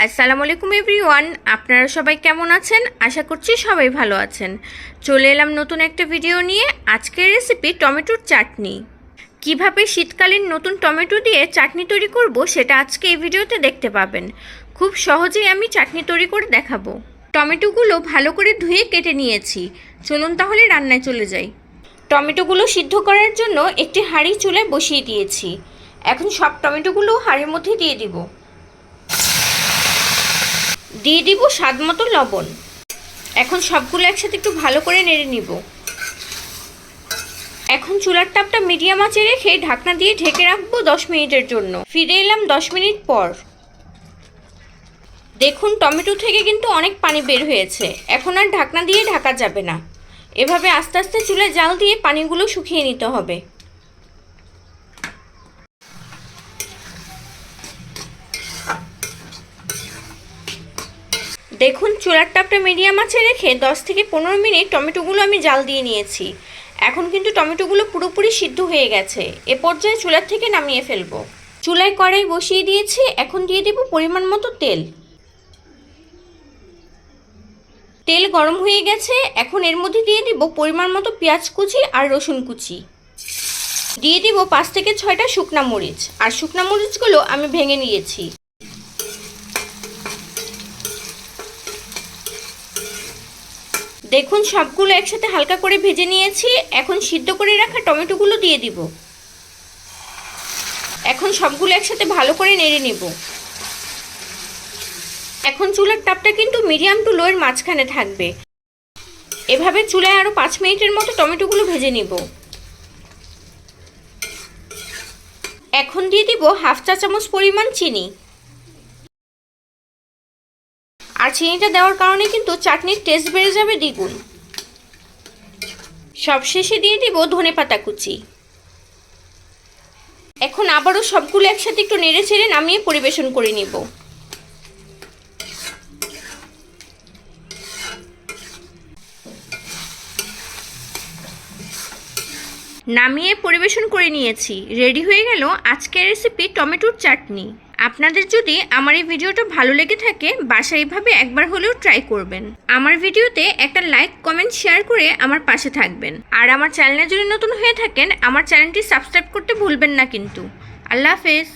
আসসালামু আলাইকুম এভরিওয়ান। আপনারা সবাই কেমন আছেন? আশা করছি সবাই ভালো আছেন। চলে এলাম নতুন একটা ভিডিও নিয়ে। আজকের রেসিপি টমেটোর চাটনি। কিভাবে শীতকালীন নতুন টমেটো দিয়ে চাটনি তৈরি করব সেটা আজকে এই ভিডিওতে দেখতে পাবেন। খুব সহজেই আমি চাটনি তৈরি করে দেখাবো। টমেটোগুলো ভালো করে ধুয়ে কেটে নিয়েছি। চলুন তাহলে রান্নায় চলে যাই। টমেটোগুলো সিদ্ধ করার জন্য একটি হাঁড়ি চুলায় বসিয়ে দিয়েছি। এখন সব টমেটোগুলো হাঁড়ির মধ্যে দিয়ে দিব। দিয়ে দিব স্বাদ মতো লবণ। এখন সবগুলো একসাথে একটু ভালো করে নেড়ে নিব। এখন চুলার তাপটা মিডিয়াম আঁচে রেখে ঢাকনা দিয়ে ঢেকে রাখবো 10 মিনিটের জন্য। ফিরে এলাম 10 মিনিট পর। দেখুন টমেটো থেকে কিন্তু অনেক পানি বের হয়েছে। এখন আর ঢাকনা দিয়ে ঢাকা যাবে না। এভাবে আস্তে আস্তে চুলায় জাল দিয়ে পানিগুলো শুকিয়ে নিতে হবে। দেখুন চুলার তাপটা মিডিয়াম আঁচে রেখে 10 থেকে 15 মিনিট টমেটোগুলো আমি জাল দিয়ে নিয়েছি। এখন কিন্তু টমেটোগুলো পুরোপুরি সিদ্ধ হয়ে গেছে। এ পর্যায়ে চুলার থেকে নামিয়ে ফেলবো। চুলায় কড়াই বসিয়ে দিয়েছি। এখন দিয়ে দেব পরিমাণ মতো তেল। তেল গরম হয়ে গেছে। এখন এর মধ্যে দিয়ে দিব পরিমাণ মতো পেঁয়াজ কুচি আর রসুন কুচি। দিয়ে দিব 5 থেকে 6টা শুকনা মরিচ। আর শুকনা মরিচগুলো আমি ভেঙে নিয়েছি। দেখুন সবগুলো একসাথে হালকা করে ভেজে নিয়েছি। এখন সিদ্ধ করে রাখা টমেটোগুলো দিয়ে দিব। এখন সবগুলো একসাথে ভালো করে নেড়ে নিব। এখন চুলার তাপটা কিন্তু মিডিয়াম টু লোয়ের মাঝখানে থাকবে। এভাবে চুলায় আরও 5 মিনিটের মতো টমেটোগুলো ভেজে নিব। এখন দিয়ে দিব হাফ চা চামচ পরিমাণ চিনি। আর চিনিটা দেওয়ার কারণে কিন্তু চাটনির টেস্ট বেড়ে যাবে দ্বিগুণ। সবশেষে দিয়ে দিব ধনেপাতা কুচি। এখন আবারও সবগুলো একসাথে একটু নেড়ে চেড়ে নামিয়ে পরিবেশন করে নিব। নামিয়ে পরিবেশন করে নিয়েছি। রেডি হয়ে গেল আজকের রেসিপি টমেটোর চাটনি। আপনাদের যদি আমার এই ভিডিওটা ভালো লেগে থাকে বাসায় এইভাবে একবার হলেও ট্রাই করবেন। আমার ভিডিওতে একটা লাইক কমেন্ট শেয়ার করে আমার পাশে থাকবেন। আর আমার চ্যানেলে যদি নতুন হয়ে থাকেন আমার চ্যানেলটি সাবস্ক্রাইব করতে ভুলবেন না কিন্তু। আল্লাহ হাফেজ।